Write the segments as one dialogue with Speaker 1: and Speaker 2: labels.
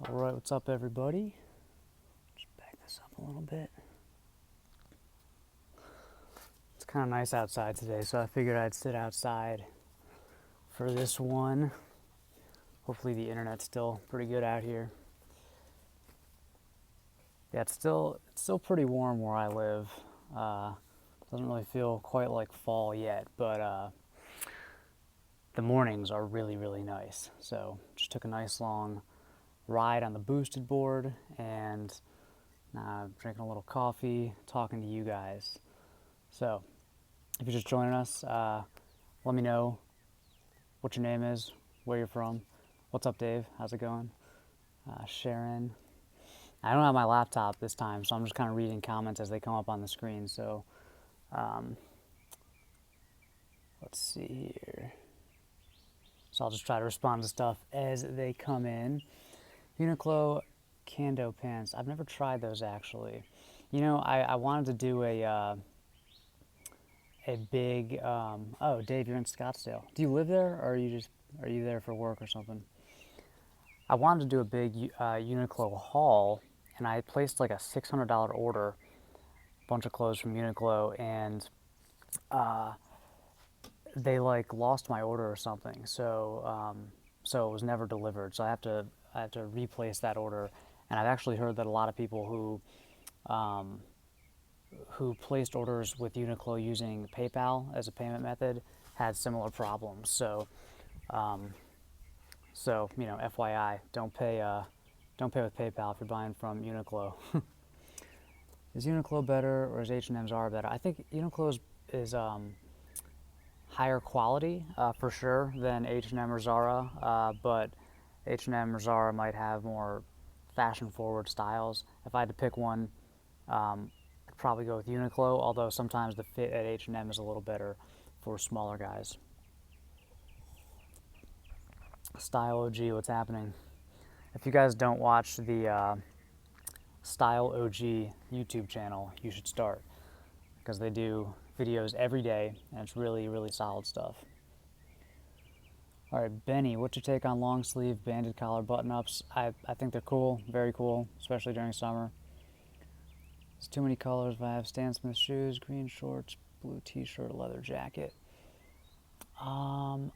Speaker 1: All right, what's up, everybody? Just back this up a little bit. It's kind of nice outside today, so I figured I'd sit outside for this one. Hopefully the internet's still pretty good out here. Yeah, it's still pretty warm where I live. Doesn't really feel quite like fall yet, but the mornings are really, really nice. So just took a nice long ride on the boosted board and drinking a little coffee, talking to you guys. So if you're just joining us, let me know what your name is, where you're from. What's up, Dave? How's it going? Sharon. I don't have my laptop this time, so I'm just kind of reading comments as they come up on the screen. So let's see here. So I'll just try to respond to stuff as they come in. Uniqlo Kando pants. I've never tried those actually. You know, I wanted to do a big. Oh, Dave, you're in Scottsdale. Do you live there, or are you there for work or something? I wanted to do a big Uniqlo haul, and I placed like a $600 order, a bunch of clothes from Uniqlo, and they like lost my order or something. So it was never delivered. So I have to replace that order. And I've actually heard that a lot of people who placed orders with Uniqlo using PayPal as a payment method had similar problems. So you know, FYI, don't pay with PayPal if you're buying from Uniqlo. Is Uniqlo better or is H&M Zara better? I think Uniqlo is higher quality for sure than H&M or Zara, but H&M or Zara might have more fashion-forward styles. If I had to pick one, I'd probably go with Uniqlo, although sometimes the fit at H&M is a little better for smaller guys. Style OG, what's happening? If you guys don't watch the Style OG YouTube channel, you should start, because they do videos every day and it's really, really solid stuff. All right, Benny, what's your take on long sleeve banded collar button ups? I think they're cool, very cool, especially during summer. There's too many colors, but I have Stan Smith shoes, green shorts, blue t-shirt, leather jacket. I'd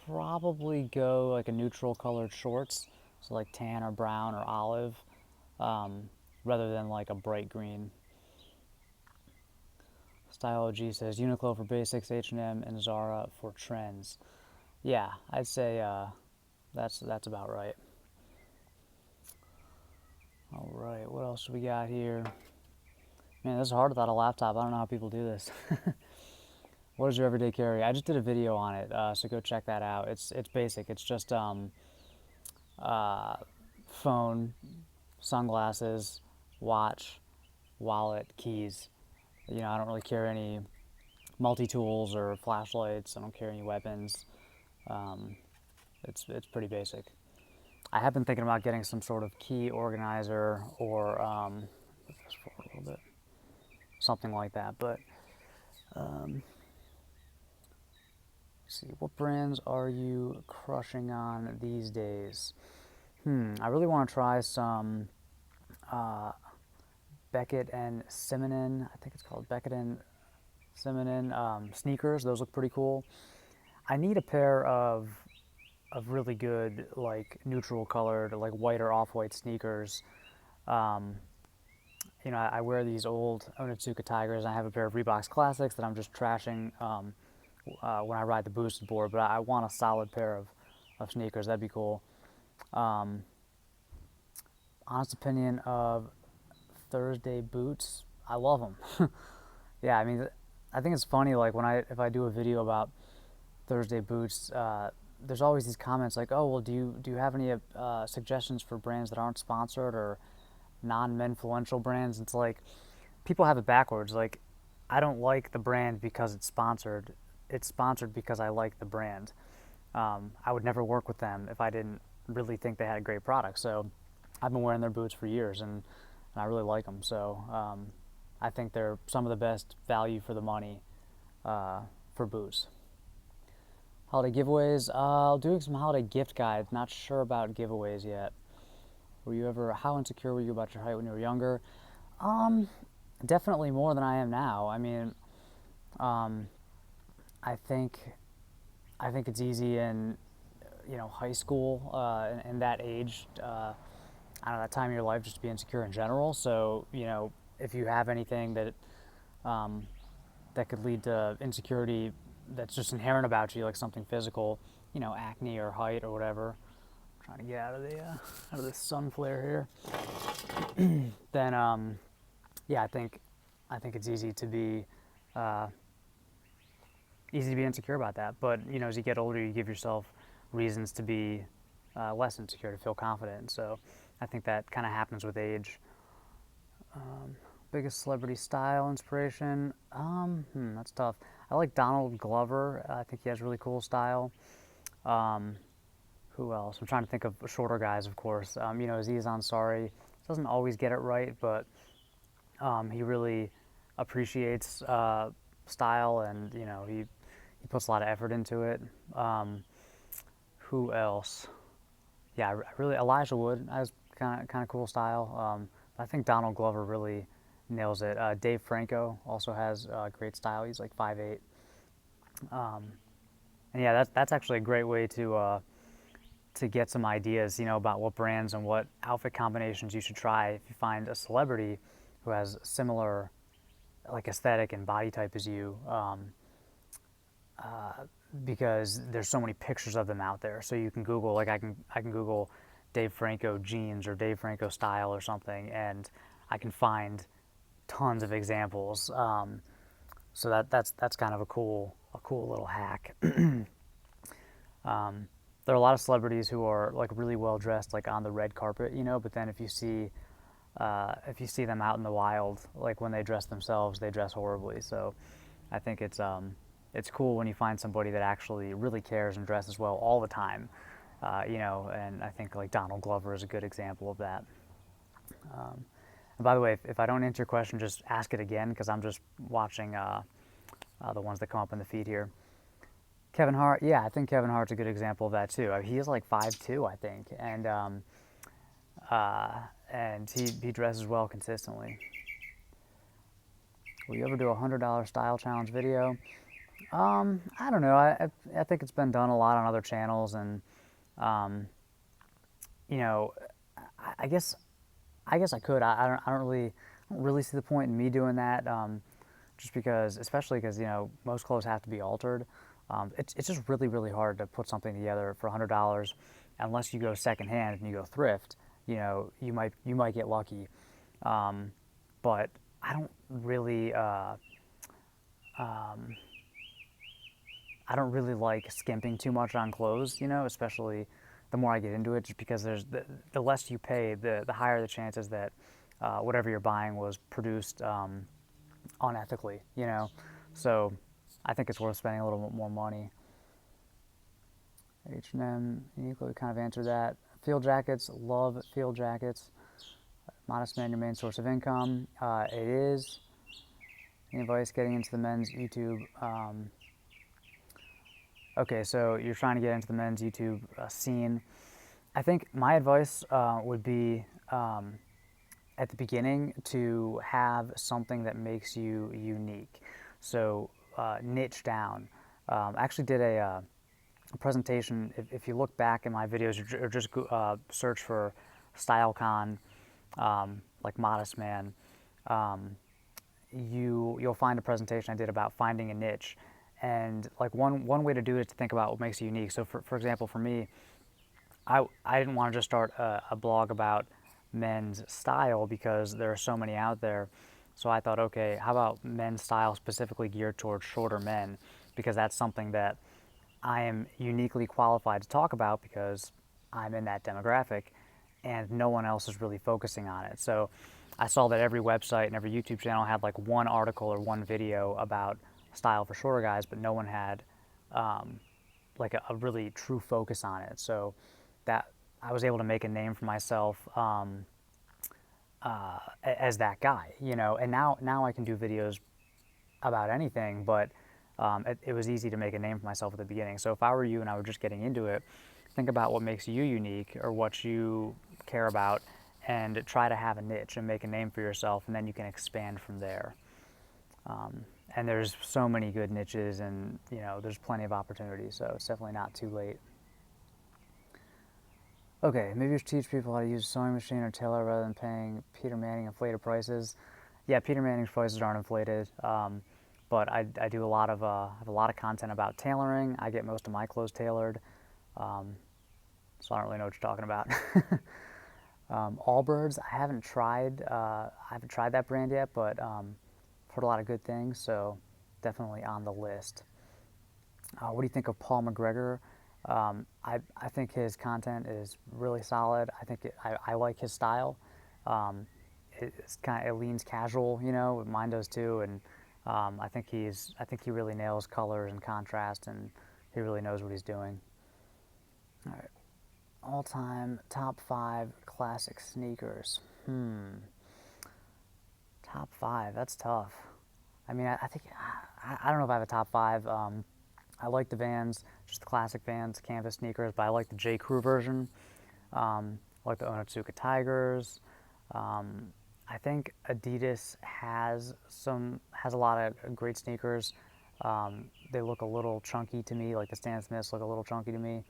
Speaker 1: probably go like a neutral colored shorts, so like tan or brown or olive, rather than like a bright green. Style OG says Uniqlo for basics, H&M, and Zara for trends. Yeah, I'd say that's about right. All right, what else do we got here? Man, this is hard without a laptop. I don't know how people do this. What is your everyday carry? I just did a video on it, so go check that out. It's basic. It's just phone, sunglasses, watch, wallet, keys. You know, I don't really carry any multi-tools or flashlights. I don't carry any weapons. It's pretty basic. I have been thinking about getting some sort of key organizer or move this forward a little bit, something like that. But let's see, what brands are you crushing on these days? I really want to try some Beckett and Simonin. I think it's called Beckett and Simonin sneakers. Those look pretty cool. I need a pair of really good, like neutral colored, like white or off-white sneakers. You know, I wear these old Onitsuka Tigers. I have a pair of Reeboks Classics that I'm just trashing when I ride the boosted board, but I want a solid pair of sneakers. That'd be cool. Honest opinion of Thursday boots, I love them. Yeah, I mean, I think it's funny, like if I do a video about Thursday boots, there's always these comments like, oh, well, do you have any suggestions for brands that aren't sponsored or non-menfluential brands? It's like people have it backwards. Like, I don't like the brand because it's sponsored. It's sponsored because I like the brand. I would never work with them if I didn't really think they had a great product. So I've been wearing their boots for years, and I really like them. So I think they're some of the best value for the money for boots. Holiday giveaways. Doing some holiday gift guides. Not sure about giveaways yet. Were you ever? How insecure were you about your height when you were younger? Um, Definitely more than I am now. I mean, um, I think I think it's easy in high school and that age. I don't know, that time of your life just to be insecure in general. So if you have anything um, that could lead to insecurity that's just inherent about you, like something physical, acne or height or whatever. I'm trying to get out of the out of this sun flare here. Then yeah, I think it's uh, easy to be insecure about that. But as you get older, you give yourself reasons to be less insecure, to feel confident. So I think that kind of happens with age. Biggest celebrity style inspiration? That's tough. I like Donald Glover. I think he has really cool style. Um, who else? I'm trying to think of shorter guys, of course. Aziz Ansari doesn't always get it right, but he really appreciates style, and he puts a lot of effort into it. Um, who else? Yeah, really Elijah Wood has kind of cool style. I think Donald Glover really nails it. Dave Franco also has great style. He's like 5'8". And yeah, that's actually a great way to get some ideas, about what brands and what outfit combinations you should try if you find a celebrity who has similar like aesthetic and body type as you. Because there's so many pictures of them out there. So you can Google, like I can Google Dave Franco jeans or Dave Franco style or something, and I can find tons of examples. So that's kind of a cool little hack. There are a lot of celebrities who are like really well dressed, like on the red carpet, but then if you see them out in the wild, like when they dress themselves, they dress horribly. So I think it's cool when you find somebody that actually really cares and dresses well all the time. And I think like Donald Glover is a good example of that. And by the way, if I don't answer your question, just ask it again because I'm just watching the ones that come up in the feed here. Kevin Hart, yeah, I think Kevin Hart's a good example of that too. He is like 5'2", I think, uh, and he dresses well consistently. Will you ever do a $100 style challenge video? I don't know. I think it's been done a lot on other channels, and um, you know, I guess I could. I don't really see the point in me doing that. Just because, especially because most clothes have to be altered. It's just really hard to put something together for $100 unless you go secondhand and you go thrift. You might get lucky, but I don't really. I don't really like skimping too much on clothes, especially the more I get into it, just because the less you pay, the higher the chances that whatever you're buying was produced unethically. So I think it's worth spending a little bit more money. H&M, Uniqlo, we kind of answered that. Field jackets, love field jackets. Modest Man, your main source of income. It is. Any advice getting into the men's YouTube? Okay, so you're trying to get into the men's YouTube scene. I think my advice would be at the beginning to have something that makes you unique. So niche down. I actually did a presentation. If you look back in my videos or just search for StyleCon, like Modest Man, you'll find a presentation I did about finding a niche. And like one way to do it is to think about what makes you unique. So for example, for me, I didn't want to just start a blog about men's style because there are so many out there. So I thought, okay, how about men's style specifically geared towards shorter men? Because that's something that I am uniquely qualified to talk about because I'm in that demographic and no one else is really focusing on it. So I saw that every website and every YouTube channel had like one article or one video about style for shorter guys, but no one had like a really true focus on it. So that I was able to make a name for myself as that guy, and now I can do videos about anything, but it was easy to make a name for myself at the beginning. So if I were you and I were just getting into it, think about what makes you unique or what you care about, and try to have a niche and make a name for yourself, and then you can expand from there. And there's so many good niches, and there's plenty of opportunities, so it's definitely not too late. Okay, maybe you should teach people how to use a sewing machine or tailor rather than paying Peter Manning inflated prices. Yeah, Peter Manning's prices aren't inflated, but I do a lot of have a lot of content about tailoring. I get most of my clothes tailored, so I don't really know what you're talking about. Allbirds, I haven't tried that brand yet, but heard a lot of good things, so definitely on the list. What do you think of Paul McGregor? I think his content is really solid. I like his style. Um, it leans casual, mine does too, and I think he really nails colors and contrast, and he really knows what he's doing. All right, all-time top 5 classic sneakers. Top 5, that's tough. I mean, I think I don't know if I have a top 5. I like the Vans, just the classic Vans canvas sneakers, but I like the J. Crew version. I like the Onitsuka Tigers. I think Adidas has a lot of great sneakers. They look a little chunky to me, like the Stan Smiths look a little chunky to me.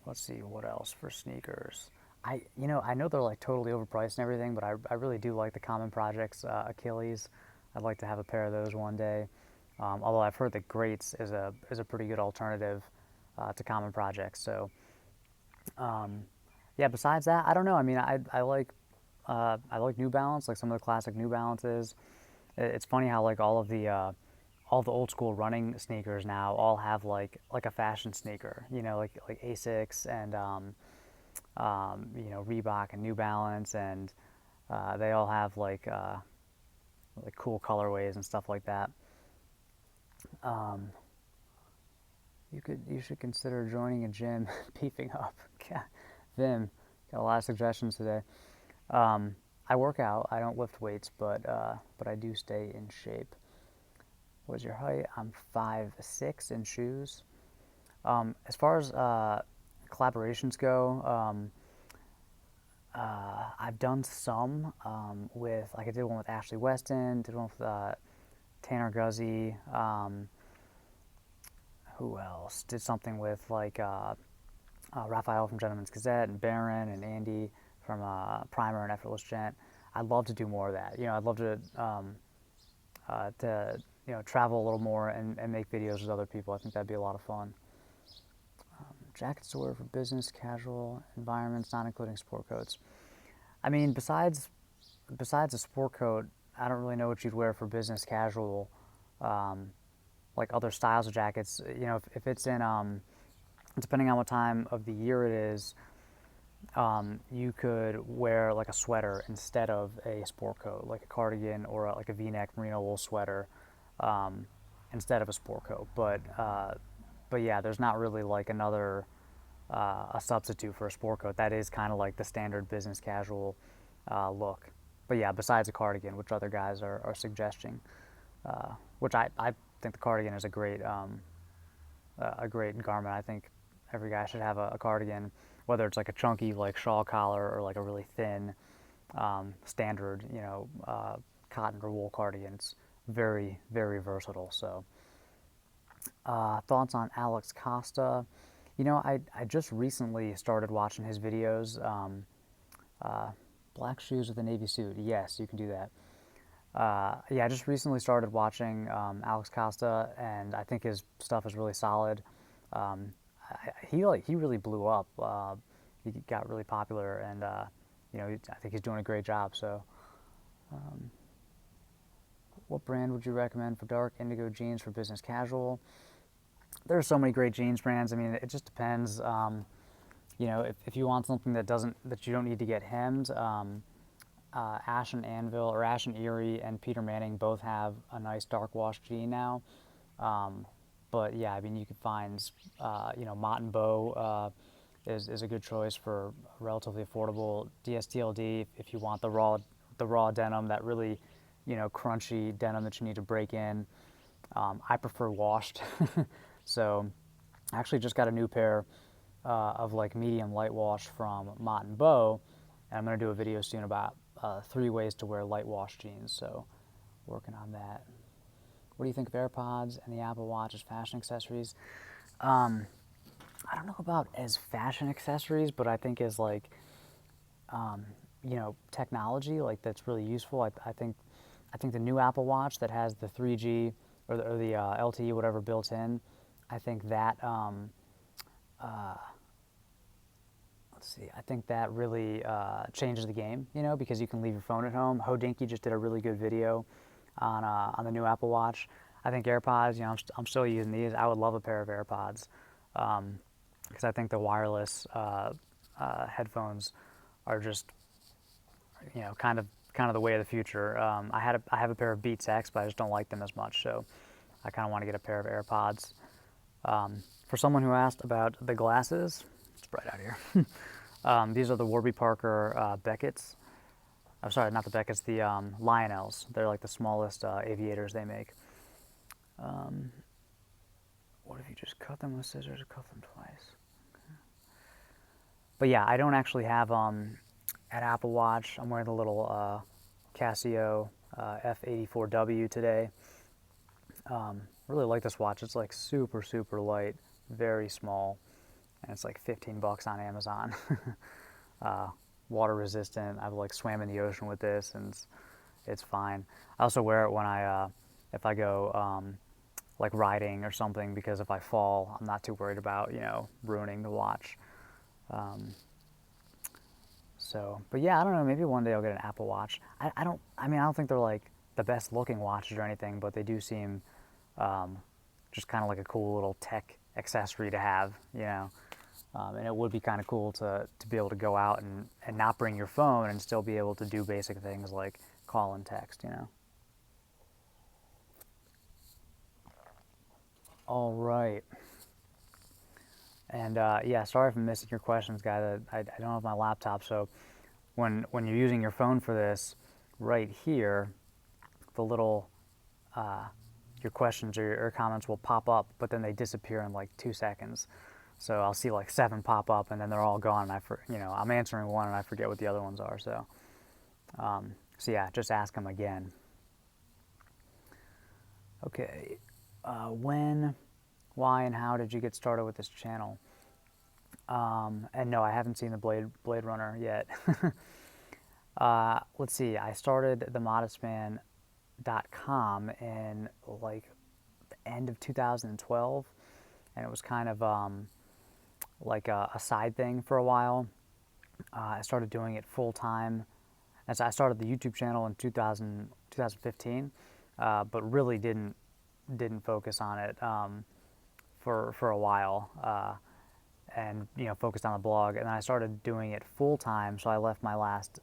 Speaker 1: Let's see what else for sneakers. I know they're like totally overpriced and everything, but I really do like the Common Projects Achilles. I'd like to have a pair of those one day. Although I've heard that Greats is a pretty good alternative to Common Projects. So yeah, besides that, I don't know. I mean, I like New Balance, like some of the classic New Balances. It's funny how like all the old school running sneakers now all have like a fashion sneaker, like Asics and Reebok and New Balance, and they all have like cool colorways and stuff like that. You should consider joining a gym, beefing up. Vim, got a lot of suggestions today. I work out. I don't lift weights, but I do stay in shape. What is your height? I'm 5'6" in shoes. As far as collaborations go, I've done some with, like I did one with Ashley Weston, did one with Tanner Guzzi. Who else? Did something with Raphael from Gentleman's Gazette, and Baron and Andy from Primer and Effortless Gent. I'd love to do more of that. I'd love to travel a little more and make videos with other people. I think that'd be a lot of fun. Jackets to wear for business, casual environments, not including sport coats. I mean, besides a sport coat, I don't really know what you'd wear for business casual. Like other styles of jackets, if it's in, depending on what time of the year it is, you could wear like a sweater instead of a sport coat, like a cardigan or like a V-neck merino wool sweater, instead of a sport coat. But yeah, there's not really like a substitute for a sport coat. That is kind of like the standard business casual look. But yeah, besides a cardigan, which other guys are suggesting, which I think the cardigan is a great garment. I think every guy should have a cardigan, whether it's like a chunky like shawl collar or like a really thin standard cotton or wool cardigan. It's very, very versatile. So thoughts on Alex Costa? I just recently started watching his videos. Black shoes with a navy suit. Yes, you can do that. Yeah, I just recently started watching Alex Costa, and I think his stuff is really solid. He really blew up. He got really popular, and I think he's doing a great job. So, what brand would you recommend for dark indigo jeans for business casual? There are so many great jeans brands. I mean, it just depends. If you want something that you don't need to get hemmed, Ash and Anvil, or Ash and Erie, and Peter Manning both have a nice dark wash jean now. But yeah, I mean, you could find, Mott and Bow is a good choice for relatively affordable DSTLD if you want the raw denim that really crunchy denim that you need to break in. I prefer washed. So I actually just got a new pair of like medium light wash from Mott and Bow, and I'm going to do a video soon about 3 ways to wear light wash jeans. So working on that. What do you think of AirPods and the Apple Watch as fashion accessories? I don't know about as fashion accessories, but I think as like technology, like that's really useful. I think the new Apple Watch that has the 3G or the LTE whatever built in, I think that let's see, I think that really changes the game, because you can leave your phone at home. Hodinky just did a really good video on the new Apple Watch. I think AirPods, I'm still using these. I would love a pair of AirPods because I think the wireless headphones are just kind of the way of the future. I have a pair of Beats X, but I just don't like them as much, so I kind of want to get a pair of AirPods. For someone who asked about the glasses, it's bright out here. These are the Warby Parker Beckett's. I'm sorry, not the Beckett's, the Lionels. They're like the smallest aviators they make. What if you just cut them with scissors or cut them twice? Okay. But yeah, I don't actually have an Apple Watch. I'm wearing the little Casio F84W today. Really like this watch. It's like super, super light, very small, and it's like $15 on Amazon. Water resistant. I've like swam in the ocean with this, and it's fine. I also wear it when if I go like riding or something, because if I fall, I'm not too worried about ruining the watch. But yeah, I don't know. Maybe one day I'll get an Apple Watch. I don't think they're like the best looking watches or anything, but they do seem just kind of like a cool little tech accessory to have, and it would be kind of cool to be able to go out and not bring your phone and still be able to do basic things like call and text, All right. And yeah, sorry for missing your questions, guys. I don't have my laptop, so when you're using your phone for this, right here, the little your questions or your comments will pop up, but then they disappear in like 2 seconds. So I'll see like 7 pop up, and then they're all gone. And I'm answering one, and I forget what the other ones are. So yeah, just ask them again. Okay, when, why, and how did you get started with this channel? And no, I haven't seen the Blade Runner yet. Let's see. I started themodestman.com in like the end of 2012, and it was kind of like a side thing for a while. I started doing it full time. As I started the YouTube channel in 2015, but really didn't focus on it for a while, and focused on the blog. And then I started doing it full time. So I left my last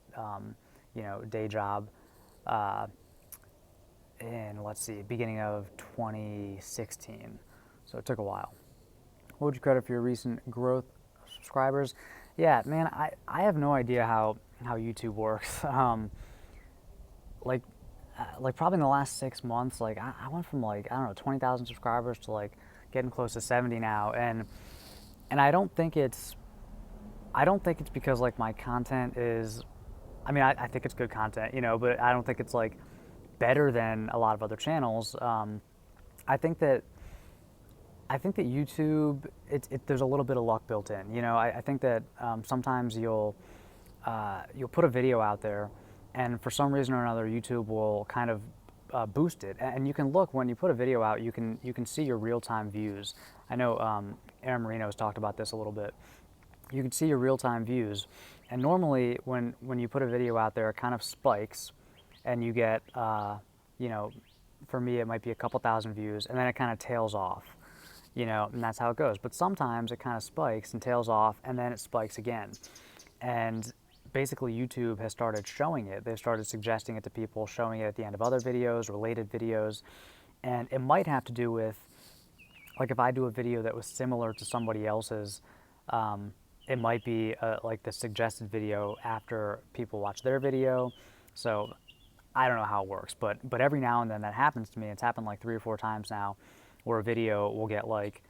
Speaker 1: day job in, let's see, beginning of 2016. So it took a while. What would you credit for your recent growth of subscribers? Yeah, man, I have no idea how YouTube works. Like probably in the last 6 months, like I went from like, I don't know, 20,000 subscribers to like getting close to 70 now, and I don't think it's because like my content is, I think it's good content, but I don't think it's like better than a lot of other channels. I think that YouTube, there's a little bit of luck built in. I think that sometimes you'll put a video out there, and for some reason or another, YouTube will kind of boost it. And you can look when you put a video out, you can see your real-time views. I know Aaron Marino has talked about this a little bit. You can see your real-time views, and normally when you put a video out there, it kind of spikes, and you get for me it might be a couple thousand views, and then it kind of tails off. And that's how it goes. But sometimes it kind of spikes and tails off, and then it spikes again. And basically YouTube has started showing it. They've started suggesting it to people, showing it at the end of other videos, related videos. And it might have to do with, like if I do a video that was similar to somebody else's, it might be like the suggested video after people watch their video. So I don't know how it works, but every now and then that happens to me. It's happened like 3 or 4 times now, where a video will get like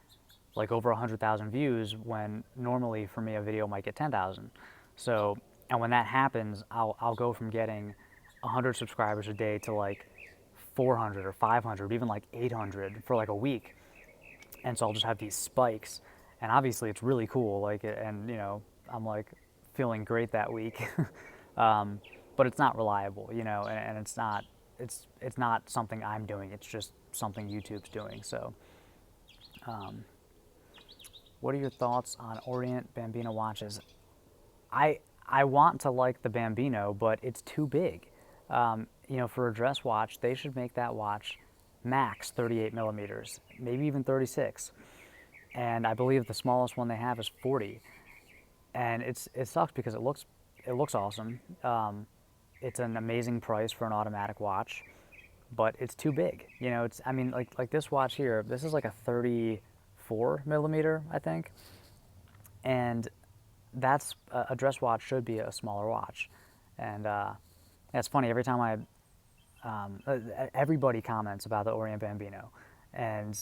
Speaker 1: over 100,000 views when normally for me a video might get 10,000. So, and when that happens, I'll go from getting 100 subscribers a day to like 400 or 500, even like 800 for like a week. And so I'll just have these spikes, and obviously it's really cool. Like, and you know, I'm like feeling great that week, but it's not reliable, you know, and it's not something I'm doing. It's just something YouTube's doing. So, what are your thoughts on Orient Bambino watches? I want to like the Bambino, but it's too big. You know, for a dress watch, they should make that watch max 38 millimeters, maybe even 36. And I believe the smallest one they have is 40. And it sucks because it looks awesome. It's an amazing price for an automatic watch, but it's too big. You know, it's I mean like this watch here. This is like a 34 millimeter, I think, and that's a dress watch should be a smaller watch. And it's funny every time everybody comments about the Orient Bambino, and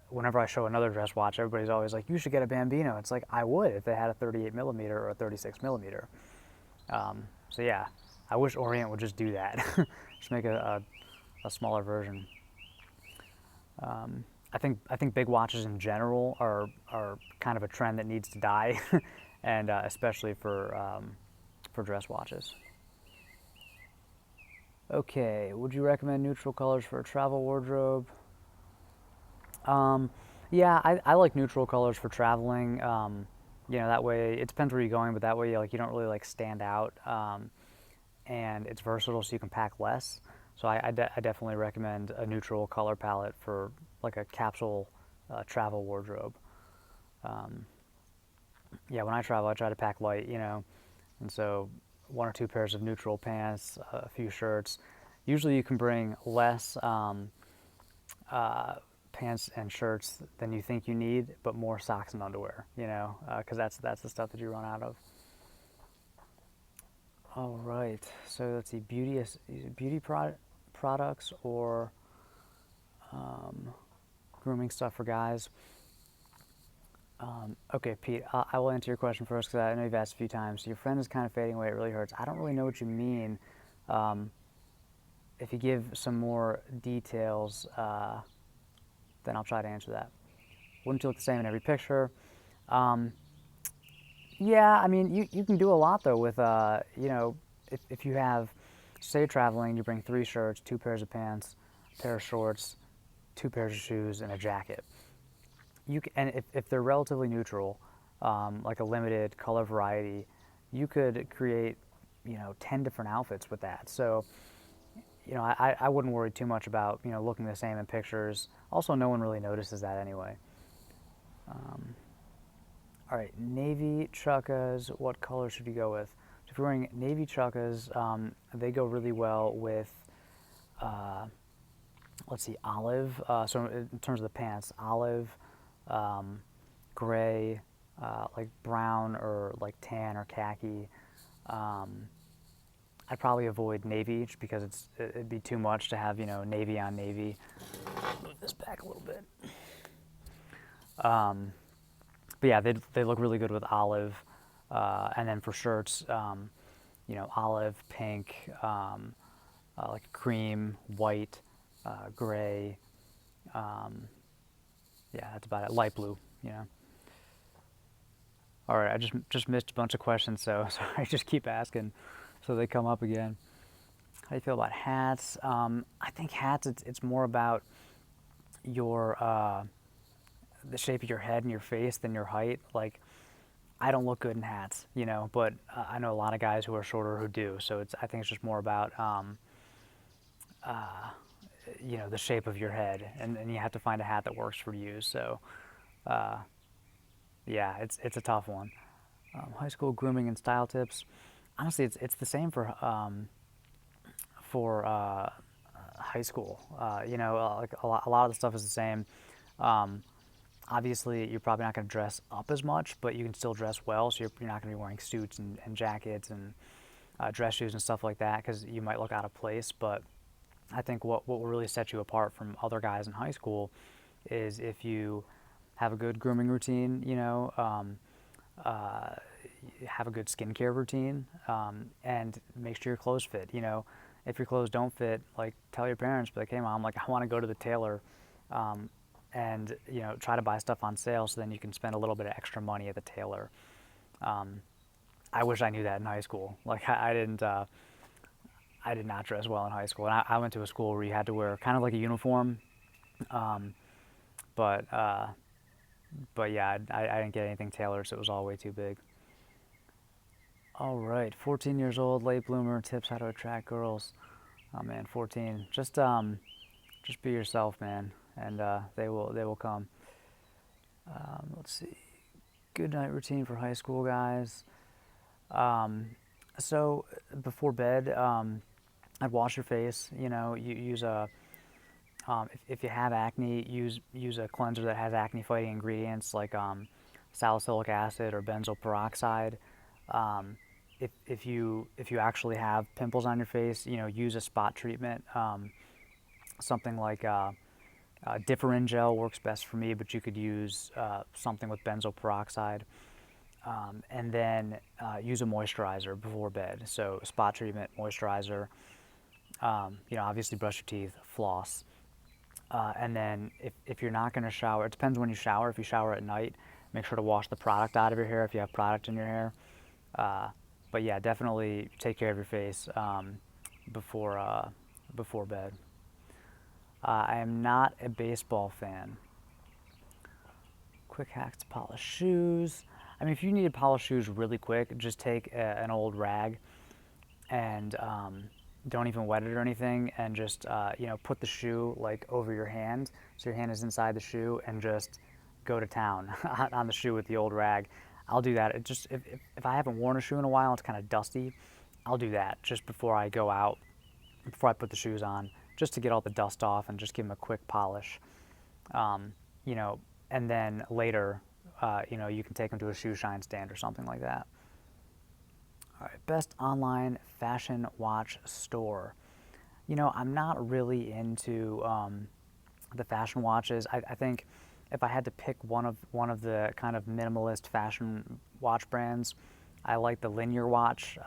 Speaker 1: whenever I show another dress watch, everybody's always like, "You should get a Bambino." It's like I would if they had a 38 millimeter or a 36 millimeter. So yeah, I wish Orient would just do that, just make a smaller version. I think big watches in general are kind of a trend that needs to die, and especially for dress watches. Okay, would you recommend neutral colors for a travel wardrobe? Yeah, I like neutral colors for traveling. You know, that way it depends where you're going, but that way like you don't really like stand out, and it's versatile, so you can pack less. So I definitely recommend a neutral color palette for like a capsule travel wardrobe. Yeah, when I travel, I try to pack light, you know, and so 1 or 2 pairs of neutral pants, a few shirts. Usually, you can bring less pants and shirts than you think you need, but more socks and underwear, you know, because that's the stuff that you run out of. All right, so let's see, beauty products or grooming stuff for guys. Okay, Pete, I will answer your question first because I know you've asked a few times. Your friend is kind of fading away. It really hurts. I don't really know what you mean. If you give some more details, then I'll try to answer that. Wouldn't you look the same in every picture? Yeah, I mean, you can do a lot though with, you know, if you have, say you're traveling, you bring 3 shirts, 2 pairs of pants, a pair of shorts, 2 pairs of shoes, and a jacket. You can, and if they're relatively neutral, like a limited color variety, you could create, you know, 10 different outfits with that. So, you know, I wouldn't worry too much about, you know, looking the same in pictures. Also, no one really notices that anyway. All right, navy chukkas, what color should you go with? So if you're wearing navy chukkas, they go really well with, let's see, olive. So in terms of the pants, olive, gray, like brown or like tan or khaki. I'd probably avoid navy just because it'd be too much to have, you know, navy on navy. Move this back a little bit. But yeah, they look really good with olive. And then for shirts, you know, olive, pink, like cream, white, gray. Yeah, that's about it. Light blue, you know. All right, I just missed a bunch of questions, so sorry, just keep asking so they come up again. How do you feel about hats? I think hats, it's more about your the shape of your head and your face than your height. Like, I don't look good in hats, you know, but I know a lot of guys who are shorter who do. So I think it's just more about you know, the shape of your head, and you have to find a hat that works for you. So yeah, it's a tough one. High school grooming and style tips. Honestly, it's the same for high school. You know, like a lot of the stuff is the same. Obviously, you're probably not going to dress up as much, but you can still dress well. So you're not going to be wearing suits and jackets and dress shoes and stuff like that, because you might look out of place. But I think what will really set you apart from other guys in high school is if you have a good grooming routine, uh, have a good skincare routine, and make sure your clothes fit. If your clothes don't fit, like tell your parents, be like, hey mom, like I want to go to the tailor, and try to buy stuff on sale so then you can spend a little bit of extra money at the tailor. I wish I knew that in high school. Like I didn't. I did not dress well in high school, and I went to a school where you had to wear kind of like a uniform, um, but uh, but yeah, I didn't get anything tailored, so it was all way too big. All right, 14 years old, late bloomer, tips how to attract girls. Oh man, 14. Just be yourself, man, and they will come. Let's see. Good night routine for high school guys. Um, so before bed, I'd wash your face. You use a if you have acne, use a cleanser that has acne fighting ingredients like salicylic acid or benzoyl peroxide. Um, if you actually have pimples on your face, use a spot treatment. Something like Differin gel works best for me, but you could use something with benzoyl peroxide. And then use a moisturizer before bed. So spot treatment, moisturizer. Obviously brush your teeth, floss. And then if you're not going to shower, it depends when you shower. If you shower at night, make sure to wash the product out of your hair if you have product in your hair. Uh, but yeah, definitely take care of your face before bed. I am not a baseball fan. Quick hacks to polish shoes. I mean, if you need to polish shoes really quick, just take an old rag and don't even wet it or anything, and just put the shoe like over your hand, so your hand is inside the shoe, and just go to town on the shoe with the old rag. I'll do that. If I haven't worn a shoe in a while, it's kind of dusty. I'll do that just before I go out, before I put the shoes on, just to get all the dust off and just give them a quick polish. Um, you know, and then later, you can take them to a shoe shine stand or something like that. All right, best online fashion watch store. I'm not really into the fashion watches. I think if I had to pick one of the kind of minimalist fashion watch brands, I like the linear watch.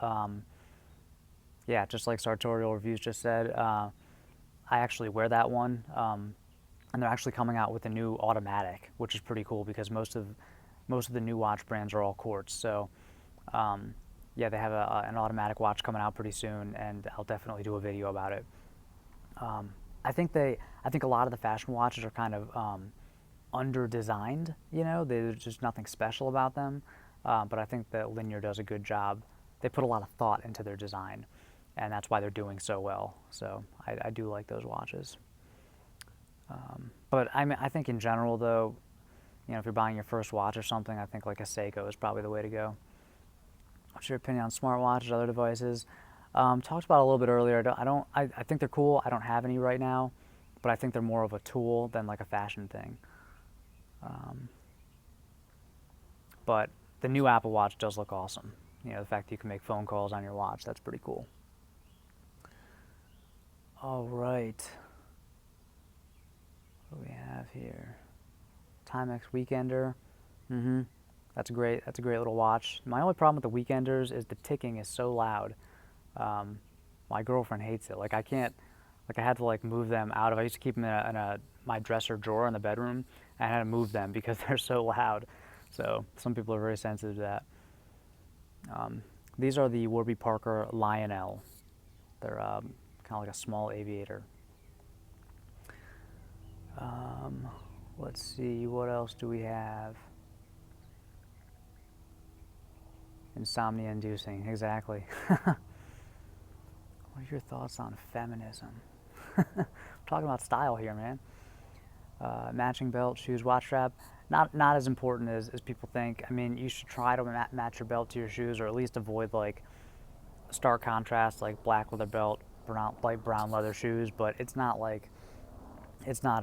Speaker 1: Yeah, just like Sartorial Reviews just said, I actually wear that one, and they're actually coming out with a new automatic, which is pretty cool because most of the new watch brands are all quartz. So yeah, they have an automatic watch coming out pretty soon, and I'll definitely do a video about it. Um, I think a lot of the fashion watches are kind of under designed. There's just nothing special about them. But I think that Linear does a good job. They put a lot of thought into their design, and that's why they're doing so well. So I do like those watches. But I think in general, though, if you're buying your first watch or something, I think like a Seiko is probably the way to go. What's your opinion on smartwatches, other devices? Talked about it a little bit earlier. I think they're cool. I don't have any right now, but I think they're more of a tool than like a fashion thing. But the new Apple Watch does look awesome. The fact that you can make phone calls on your watch, that's pretty cool. All right. What do we have here? Timex Weekender. That's a great little watch. My only problem with the Weekenders is the ticking is so loud. My girlfriend hates it. Like I can't, like I had to like move them out of. I used to keep them in my dresser drawer in the bedroom, and I had to move them because they're so loud. So some people are very sensitive to that. These are the Warby Parker Lionel. They're kind of like a small aviator. Let's see, what else do we have? Insomnia inducing, exactly. What are your thoughts on feminism? We're talking about style here, man. Matching belt, shoes, watch strap. Not as important as people think. I mean, you should try to match your belt to your shoes, or at least avoid like stark contrast, like black leather belt, light brown leather shoes. But it's not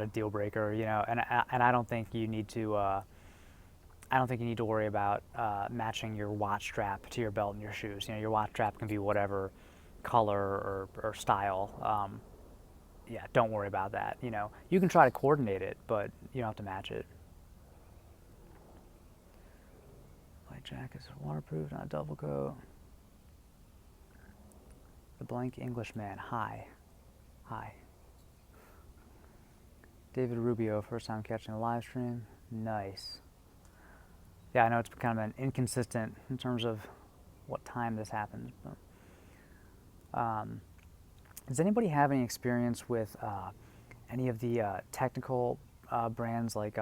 Speaker 1: a deal breaker, And I don't think you need to I don't think you need to worry about matching your watch strap to your belt and your shoes. You know, your watch strap can be whatever color or style. Yeah, don't worry about that. You know, you can try to coordinate it, but you don't have to match it. Light jacket is waterproof, not a double coat. The blank Englishman. Hi. Hi. David Rubio, first time catching a live stream. Nice. Yeah, I know it's kind of been inconsistent in terms of what time this happens. But, does anybody have any experience with any of the technical brands like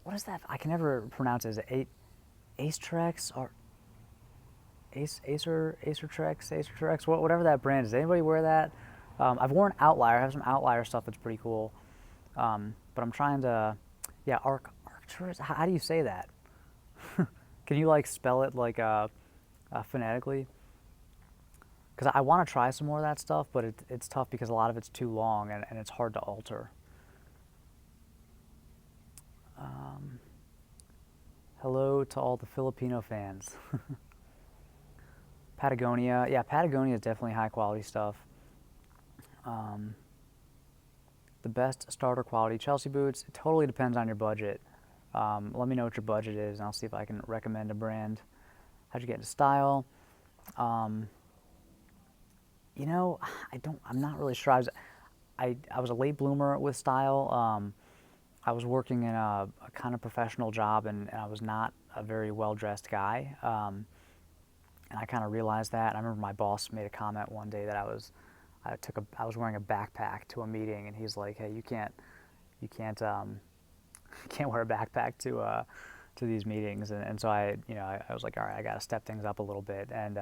Speaker 1: what is that? I can never pronounce it. Is it Ace-Trex or Acer-Trex, whatever that brand is. Does anybody wear that? I've worn Outlier. I have some Outlier stuff that's pretty cool. But I'm trying to, yeah, Arcturus. How do you say that? Can you like spell it like phonetically? Because I want to try some more of that stuff, but it's tough because a lot of it's too long and it's hard to alter. Hello to all the Filipino fans. Patagonia, yeah, Patagonia is definitely high quality stuff. The best starter quality Chelsea boots, it totally depends on your budget. Let me know what your budget is, and I'll see if I can recommend a brand. How'd you get into style? You know, I'm not really sure. I was a late bloomer with style. I was working in a kind of professional job, and I was not a very well-dressed guy. And I kind of realized that. I remember my boss made a comment one day that I was wearing a backpack to a meeting, and he's like, "Hey, you can't wear a backpack to these meetings." And so I was like, "All right, I got to step things up a little bit." And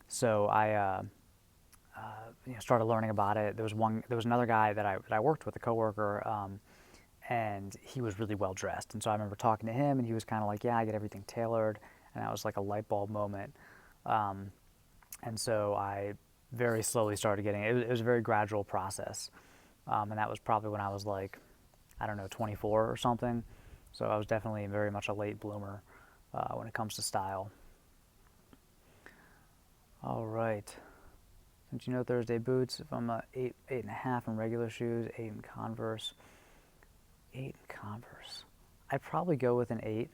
Speaker 1: so I started learning about it. There was another guy that I worked with, a coworker, and he was really well dressed. And so I remember talking to him, and he was kind of like, "Yeah, I get everything tailored," and that was like a light bulb moment. And so I very slowly started getting it. It was a very gradual process, and that was probably when I was like, I don't know, 24 or something. So I was definitely very much a late bloomer when it comes to style. All right. Since you know Thursday boots, if I'm a 8.5 in regular shoes, 8 in Converse. 8 in Converse. I'd probably go with an 8.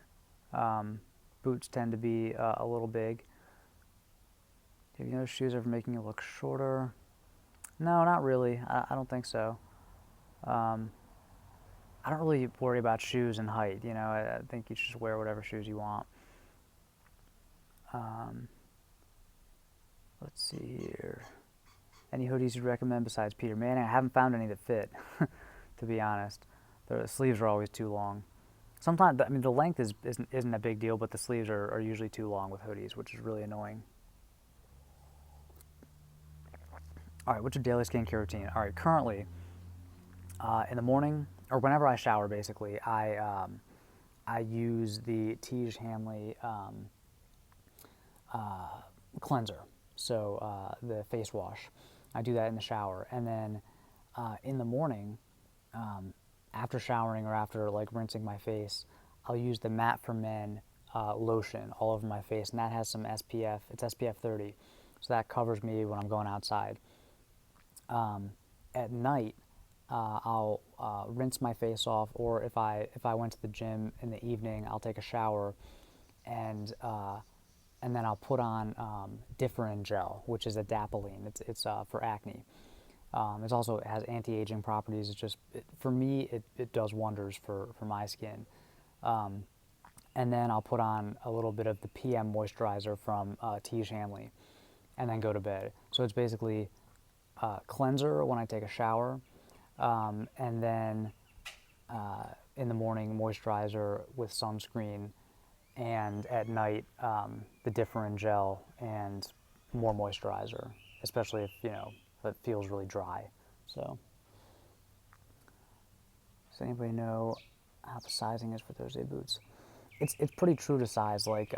Speaker 1: Boots tend to be a little big. Have you noticed shoes ever making you look shorter? No, not really. I don't think so. I don't really worry about shoes and height. You know, I think you should just wear whatever shoes you want. Let's see here. Any hoodies you recommend besides Peter Manning? I haven't found any that fit, to be honest. The sleeves are always too long. Sometimes, I mean, the length isn't a big deal, but the sleeves are usually too long with hoodies, which is really annoying. All right, what's your daily skincare routine? All right, currently, in the morning, or whenever I shower, basically, I use the Tiege Hanley cleanser, so the face wash. I do that in the shower, and then in the morning, after showering or after like rinsing my face, I'll use the Matte for Men lotion all over my face, and that has some SPF. It's SPF 30, so that covers me when I'm going outside. At night, I'll rinse my face off, or if I went to the gym in the evening, I'll take a shower, and then I'll put on Differin gel, which is adapalene. It's for acne. It also has anti-aging properties. It's just for me, it does wonders for my skin. And then I'll put on a little bit of the PM moisturizer from Tiege Hanley, and then go to bed. So it's basically cleanser when I take a shower, and then in the morning moisturizer with sunscreen, and at night the Differin gel and more moisturizer, especially if it feels really dry. So does anybody know how the sizing is for Thursday boots? It's pretty true to size. Like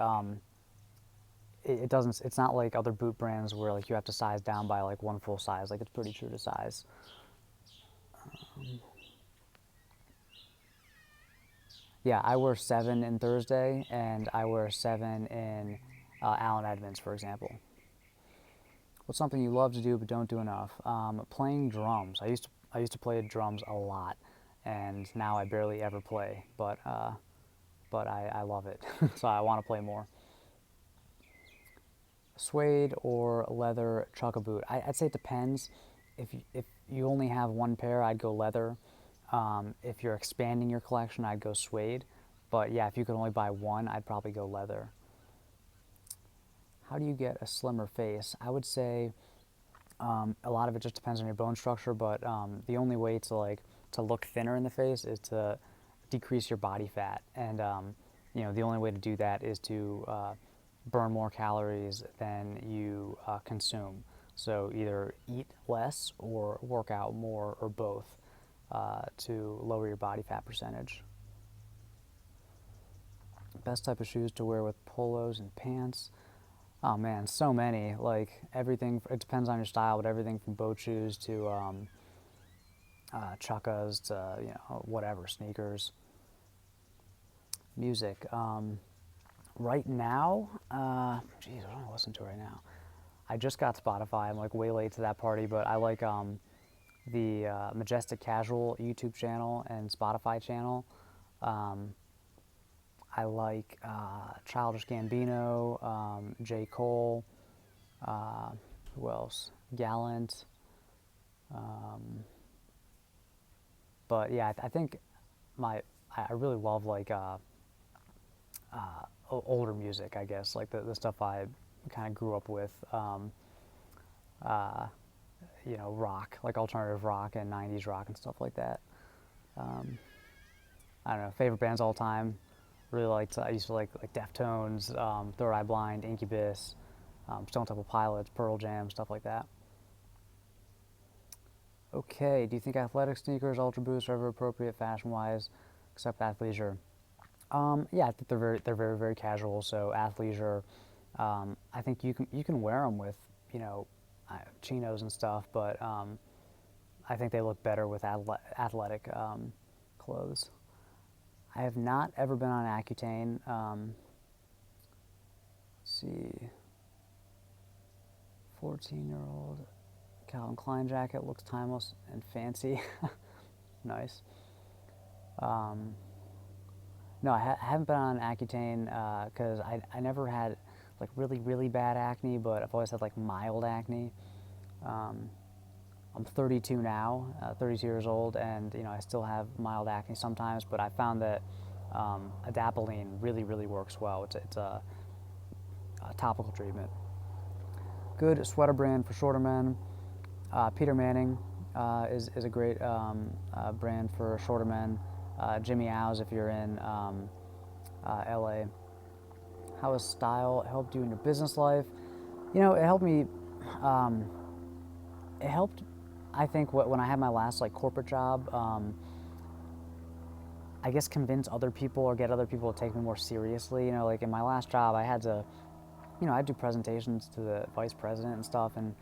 Speaker 1: it doesn't. It's not like other boot brands where like you have to size down by like one full size. Like it's pretty true to size. Yeah, I wear 7 in Thursday, and I wear 7 in Allen Edmonds, for example. What's something you love to do but don't do enough? Playing drums. I used to play drums a lot, and now I barely ever play. But I love it, so I want to play more. Suede or leather chukka boot? I'd say it depends. If you only have one pair, I'd go leather. If you're expanding your collection, I'd go suede. But yeah, if you could only buy one, I'd probably go leather. How do you get a slimmer face? I would say a lot of it just depends on your bone structure, but the only way to look thinner in the face is to decrease your body fat, and the only way to do that is to burn more calories than you consume. So either eat less or work out more, or both, to lower your body fat percentage. Best type of shoes to wear with polos and pants. Oh man, so many. Like everything. It depends on your style, but everything from boat shoes to chukkas to whatever, sneakers. Music. Right now, geez, what do I listen to right now? I just got Spotify. I'm like way late to that party, but I like the Majestic Casual YouTube channel and Spotify channel. Um, I like Childish Gambino, J. Cole, uh, who else? Gallant. Um, but yeah, I think my I really love like older music, I guess, like the stuff I kind of grew up with. Uh, Rock, like alternative rock and 90s rock and stuff like that. Um, I don't know, favorite bands all time. Really liked, I used to like Deftones, Third Eye Blind, Incubus, Stone Temple Pilots, Pearl Jam, stuff like that. Okay, do you think athletic sneakers, Ultra Boosts are ever appropriate fashion-wise, except athleisure? Yeah, I think they're very casual. So athleisure, I think you can wear them with chinos and stuff, but I think they look better with athletic clothes. I have not ever been on Accutane. Let's see, 14-year-old Calvin Klein jacket looks timeless and fancy. Nice. Um, no, I haven't been on Accutane because I never had like really really bad acne, but I've always had like mild acne. Um, I'm 32 now, 32 years old, and I still have mild acne sometimes. But I found that adapalene really really works well. It's a topical treatment. Good sweater brand for shorter men. Peter Manning is a great brand for shorter men. Jimmy Ow's if you're in LA. How has style helped you in your business life? It helped me. Um, it helped, I think, when I had my last like corporate job. I guess convince other people or get other people to take me more seriously. Like in my last job, I had to, I'd do presentations to the vice president and stuff, and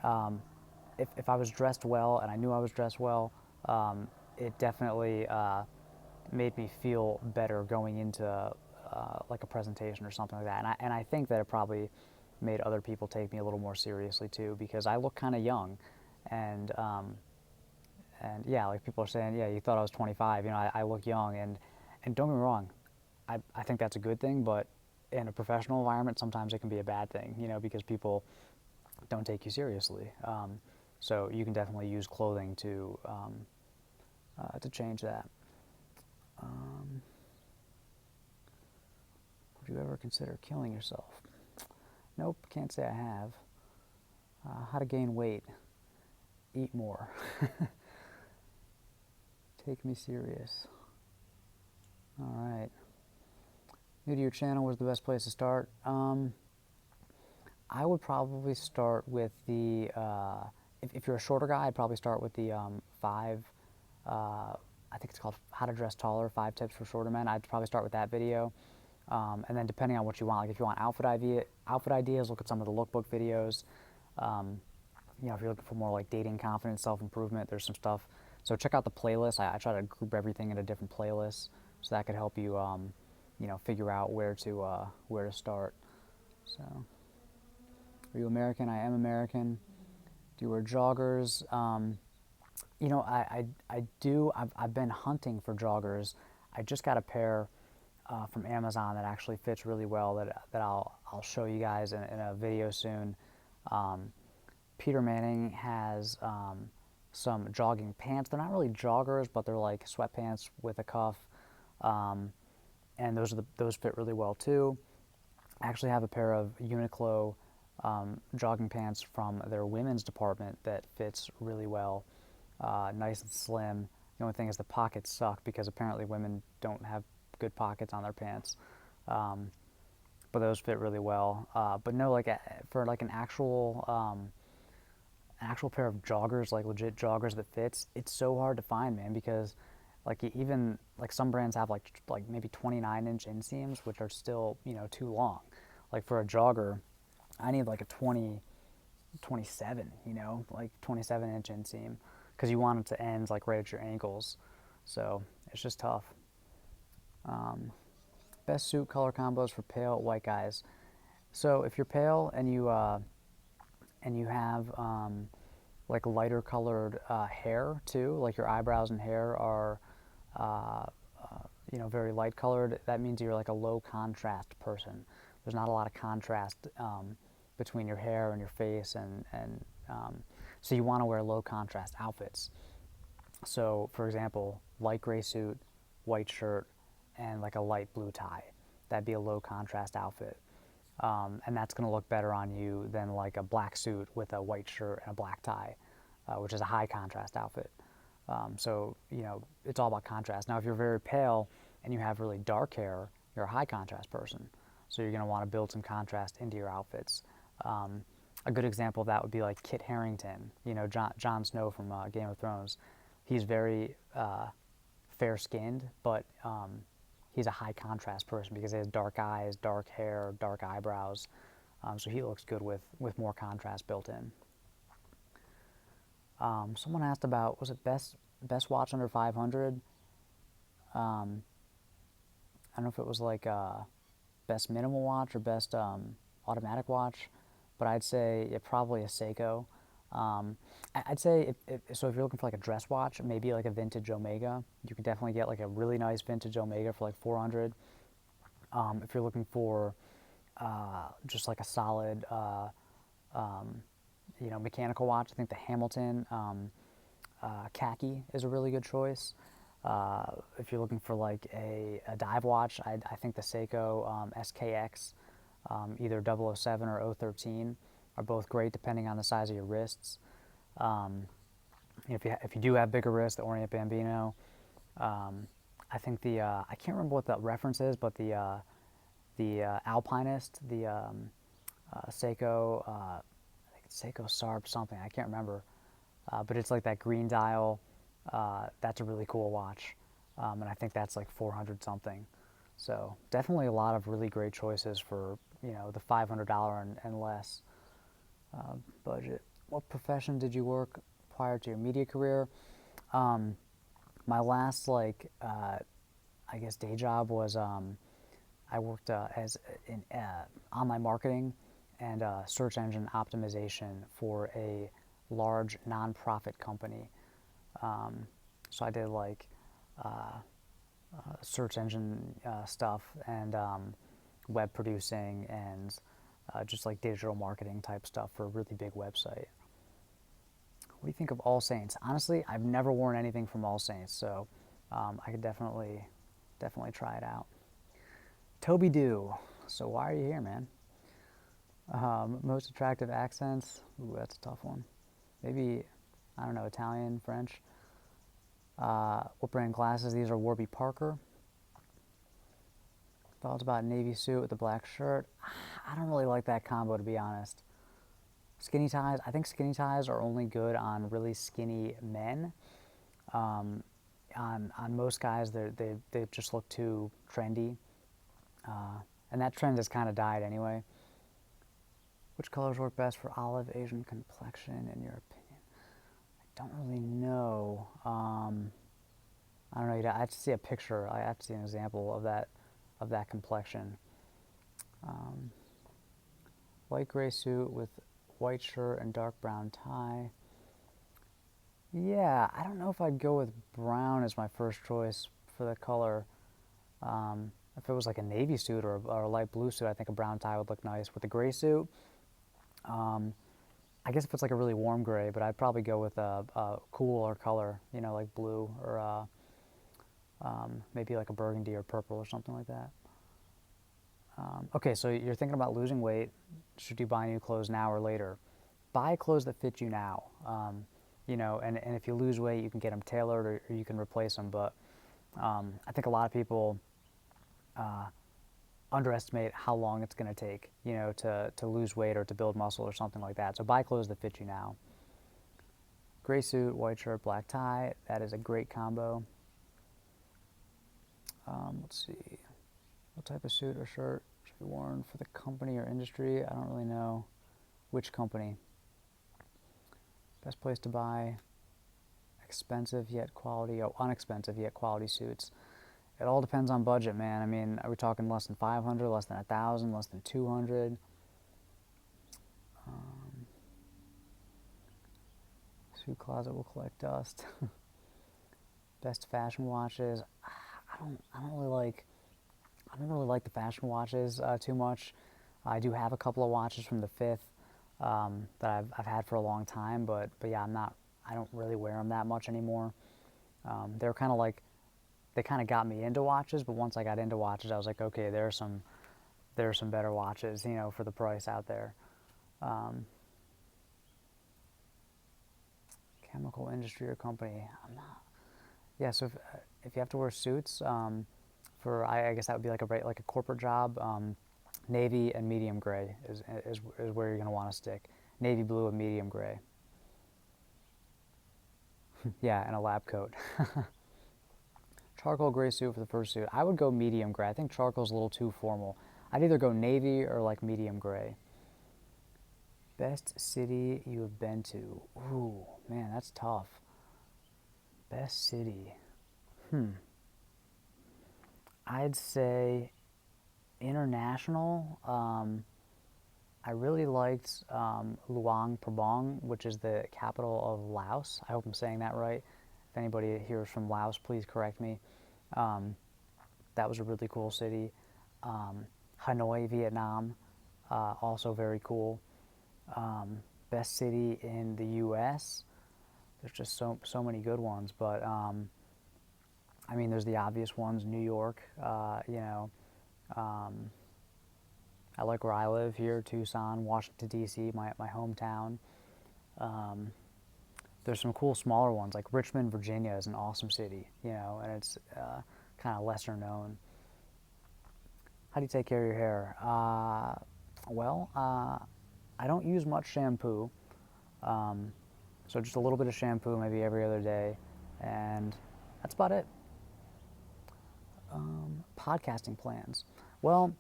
Speaker 1: um, if I was dressed well and I knew I was dressed well, it definitely made me feel better going into like a presentation or something like that. And I think that it probably made other people take me a little more seriously too, because I look kind of young, and yeah, like people are saying, yeah, you thought I was 25. I look young, and don't get me wrong, I think that's a good thing, but in a professional environment, sometimes it can be a bad thing, because people don't take you seriously. So you can definitely use clothing to change that. Um, would you ever consider killing yourself? Nope, can't say I have. How to gain weight? Eat more. Take me serious. All right. New to your channel, where's the best place to start? I would probably start with the, if you're a shorter guy, I'd probably start with the 5, I think it's called How to Dress Taller, 5 Tips for Shorter Men. I'd probably start with that video. And then depending on what you want, like if you want outfit ideas, look at some of the lookbook videos. If you're looking for more like dating, confidence, self-improvement, there's some stuff. So check out the playlist. I try to group everything into different playlists. So that could help you, you know, figure out where to start. So, are you American? I am American. Do you wear joggers? You know, I do. I've been hunting for joggers. I just got a pair from Amazon that actually fits really well. That I'll show you guys in a video soon. Um, Peter Manning has some jogging pants. They're not really joggers, but they're like sweatpants with a cuff, um, and those fit really well too. I actually have a pair of Uniqlo jogging pants from their women's department that fits really well, nice and slim. The only thing is the pockets suck because apparently women don't have good pockets on their pants. Um, but those fit really well. But no, like for like an actual pair of joggers, like legit joggers that fits, it's so hard to find, man, because like even like some brands have like maybe 29-inch inseams, which are still, you know, too long. Like for a jogger, I need like a 27, you know, like 27-inch inseam, because you want it to end like right at your ankles. So it's just tough. Um, Best suit color combos for pale white guys. So if you're pale and you have like lighter colored hair too, like your eyebrows and hair are uh, you know, very light colored, that means you're like a low contrast person. There's not a lot of contrast between your hair and your face, and so you want to wear low contrast outfits. So, for example, light gray suit, white shirt, and like a light blue tie. That'd be a low contrast outfit. And that's going to look better on you than like a black suit with a white shirt and a black tie, which is a high contrast outfit. So, you know, it's all about contrast. Now, if you're very pale and you have really dark hair, you're a high contrast person. So you're going to want to build some contrast into your outfits. A good example of that would be like Kit Harington, you know, Jon Snow from Game of Thrones. He's very fair-skinned, but he's a high contrast person because he has dark eyes, dark hair, dark eyebrows. So he looks good with more contrast built in. Someone asked about, was it best watch under 500? I don't know if it was like best minimal watch or best automatic watch, but I'd say probably a Seiko. I'd say so. If you're looking for like a dress watch, maybe like a vintage Omega, you can definitely get like a really nice vintage Omega for like 400. If you're looking for just like a solid, you know, mechanical watch, I think the Hamilton khaki is a really good choice. If you're looking for like a dive watch, I think the Seiko SKX, either 007 or 013, are both great depending on the size of your wrists. If you do have bigger wrists, the Orient Bambino. I think I can't remember what the reference is, but the Alpinist, the Seiko, I think it's Seiko Sarp something, I can't remember. But it's like that green dial. That's a really cool watch, and I think that's like 400 something. So definitely a lot of really great choices for, you know, the $500 and less budget. What profession did you work prior to your media career? My last like I guess day job was I worked as in online marketing and search engine optimization for a large nonprofit company. So I did like search engine stuff and web producing and just like digital marketing type stuff for a really big website. What do you think of All Saints? Honestly, I've never worn anything from All Saints, so I could definitely try it out. Toby Doo. So why are you here, man? Most attractive accents? Ooh, that's a tough one. Maybe, I don't know, Italian, French. What brand glasses? These are Warby Parker. Thoughts about navy suit with a black shirt? I don't really like that combo, to be honest. Skinny ties? I think skinny ties are only good on really skinny men. On most guys, they just look too trendy. And that trend has kind of died anyway. Which colors work best for olive Asian complexion, in your opinion? I don't really know. I don't know. I have to see a picture. I have to see an example of that complexion. Um, Light gray suit with white shirt and dark brown tie. Yeah, I don't know if I'd go with brown as my first choice for the color. If it was like a navy suit or a light blue suit, I think a brown tie would look nice. With the gray suit, um, I guess if it's like a really warm gray, but I'd probably go with a cooler color, you know, like blue or maybe like a burgundy or purple or something like that. Okay, so you're thinking about losing weight. Should you buy new clothes now or later? Buy clothes that fit you now. You know, and if you lose weight, you can get them tailored or you can replace them. But I think a lot of people underestimate how long it's going to take, you know, to lose weight or to build muscle or something like that. So buy clothes that fit you now. Gray suit, white shirt, black tie. That is a great combo. Let's see. What type of suit or shirt should be worn for the company or industry? I don't really know which company. Best place to buy expensive yet quality, oh, unexpensive yet quality suits. It all depends on budget, man. I mean, are we talking less than 500, less than 1,000, less than 200? Suit closet will collect dust. Best fashion watches. I don't really like the fashion watches too much. I do have a couple of watches from the Fifth that I've had for a long time, but yeah, I don't really wear them that much anymore. They're kind of like, they kind of got me into watches, but once I got into watches, I was like, okay, there are some better watches, you know, for the price out there. Chemical industry or company, I'm not. Yeah, so if you have to wear suits, I guess that would be like a corporate job. Navy and medium gray is where you're going to want to stick. Navy blue and medium gray. Yeah, and a lab coat. Charcoal gray suit for the first suit. I would go medium gray. I think charcoal's a little too formal. I'd either go navy or like medium gray. Best city you have been to. Ooh, man, that's tough. Best city. I'd say international. I really liked Luang Prabang, which is the capital of Laos. I hope I'm saying that right. If anybody here is from Laos, please correct me. That was a really cool city. Hanoi, Vietnam, also very cool. Best city in the U.S. There's just so many good ones, but I mean, there's the obvious ones. New York, you know. I like where I live here, Tucson, Washington, D.C., my hometown. There's some cool smaller ones, like Richmond, Virginia is an awesome city, you know, and it's kind of lesser known. How do you take care of your hair? I don't use much shampoo, so just a little bit of shampoo maybe every other day, and that's about it. Podcasting plans. Well,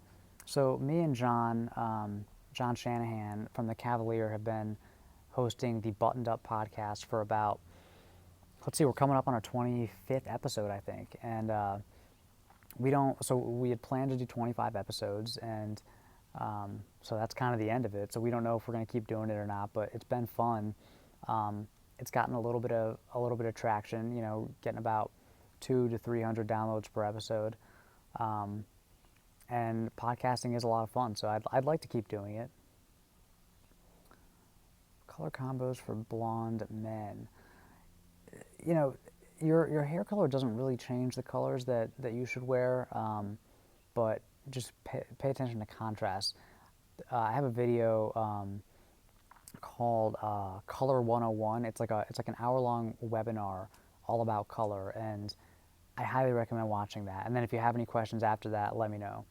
Speaker 1: so me and John Shanahan from the Cavalier have been hosting the Buttoned Up podcast for about, let's see, we're coming up on our 25th episode, I think, and so we had planned to do 25 episodes, and so that's kind of the end of it. So we don't know if we're going to keep doing it or not, but it's been fun. It's gotten a little bit of traction, you know, getting about 200 to 300 downloads per episode. And podcasting is a lot of fun, so I'd like to keep doing it. Color combos for blonde men. You know, your hair color doesn't really change the colors that you should wear, but just pay attention to contrast. I have a video called Color 101. It's like an hour-long webinar all about color, and I highly recommend watching that. And then if you have any questions after that, let me know.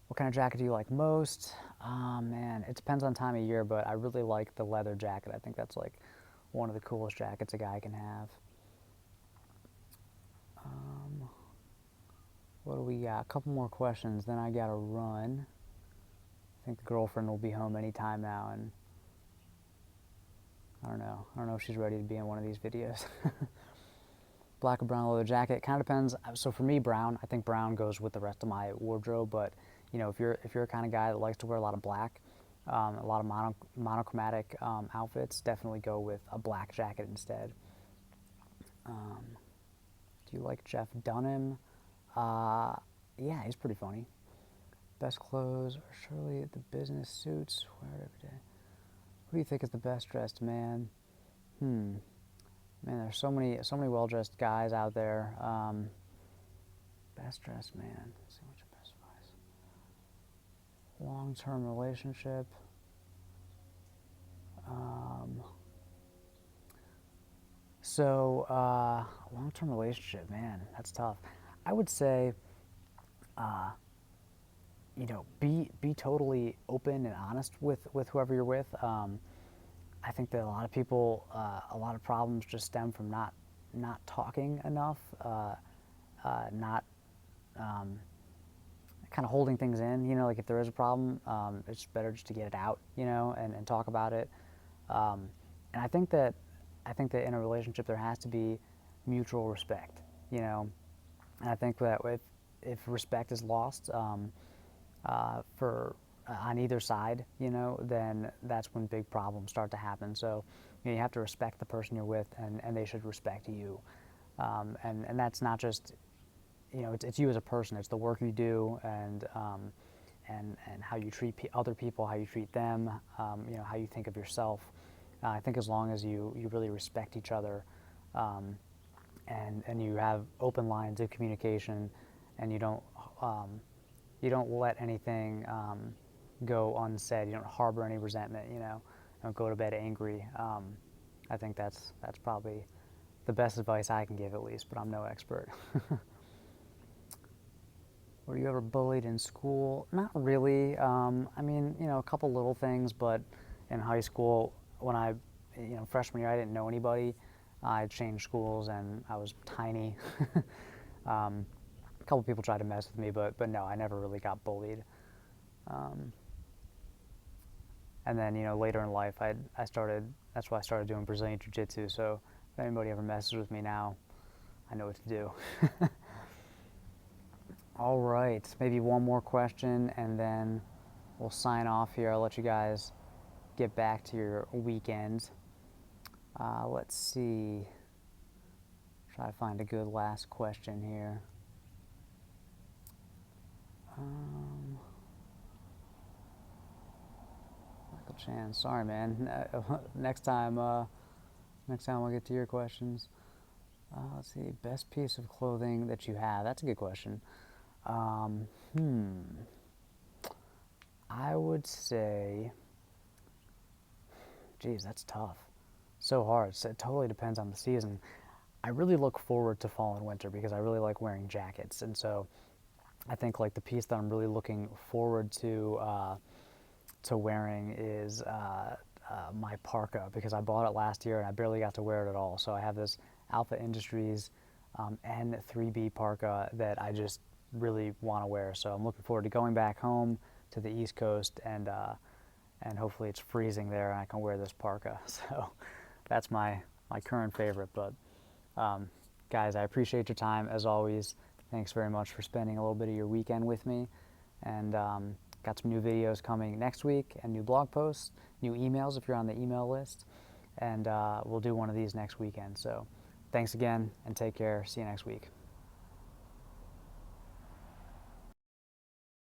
Speaker 1: What kind of jacket do you like most? Man, it depends on time of year, but I really like the leather jacket. I think that's like one of the coolest jackets a guy can have. What do we got? A couple more questions, then I gotta run. I think the girlfriend will be home any time now, and I don't know if she's ready to be in one of these videos. Black or brown leather jacket. It kind of depends. So for me, brown. I think brown goes with the rest of my wardrobe. But you know, if you're a kind of guy that likes to wear a lot of black, a lot of monochromatic outfits, definitely go with a black jacket instead. Do you like Jeff Dunham? Yeah, he's pretty funny. Best clothes are surely the business suits. Wear it every day. Who do you think is the best dressed man? Man, there's so many well dressed guys out there. Best dressed man. Let's see what's your best advice. Long term relationship. Long term relationship, man, that's tough. I would say, you know, be totally open and honest with whoever you're with. I think that a lot of people, a lot of problems just stem from not talking enough, not kind of holding things in. You know, like if there is a problem, it's better just to get it out, you know, and talk about it. And I think that in a relationship there has to be mutual respect, you know, and I think that if respect is lost for on either side, you know, then that's when big problems start to happen. So you know, you have to respect the person you're with, and they should respect you. And that's not just, you know, it's you as a person. It's the work you do, and how you treat other people, how you treat them, you know, how you think of yourself. I think as long as you really respect each other, and you have open lines of communication, and you don't let anything go unsaid. You don't harbor any resentment. You know, don't go to bed angry. I think that's probably the best advice I can give, at least. But I'm no expert. Were you ever bullied in school? Not really. I mean, you know, a couple little things, but in high school, when you know, freshman year, I didn't know anybody. I changed schools and I was tiny. A couple people tried to mess with me, but no, I never really got bullied. And then, you know, later in life, that's why I started doing Brazilian Jiu-Jitsu. So if anybody ever messes with me now, I know what to do. All right, maybe one more question and then we'll sign off here. I'll let you guys get back to your weekend. Let's see. Try to find a good last question here. Michael Chan, sorry, man. Next time I'll get to your questions. Let's see, best piece of clothing that you have. That's a good question. I would say, geez, that's tough. So hard. So it totally depends on the season. I really look forward to fall and winter because I really like wearing jackets, and so I think like the piece that I'm really looking forward to wearing is my parka, because I bought it last year and I barely got to wear it at all. So I have this Alpha Industries N3B parka that I just really want to wear. So I'm looking forward to going back home to the East Coast, and hopefully it's freezing there and I can wear this parka. So that's my current favorite. But guys, I appreciate your time as always. Thanks very much for spending a little bit of your weekend with me, and got some new videos coming next week, and new blog posts, new emails if you're on the email list, and we'll do one of these next weekend. So thanks again, and take care. See you next week.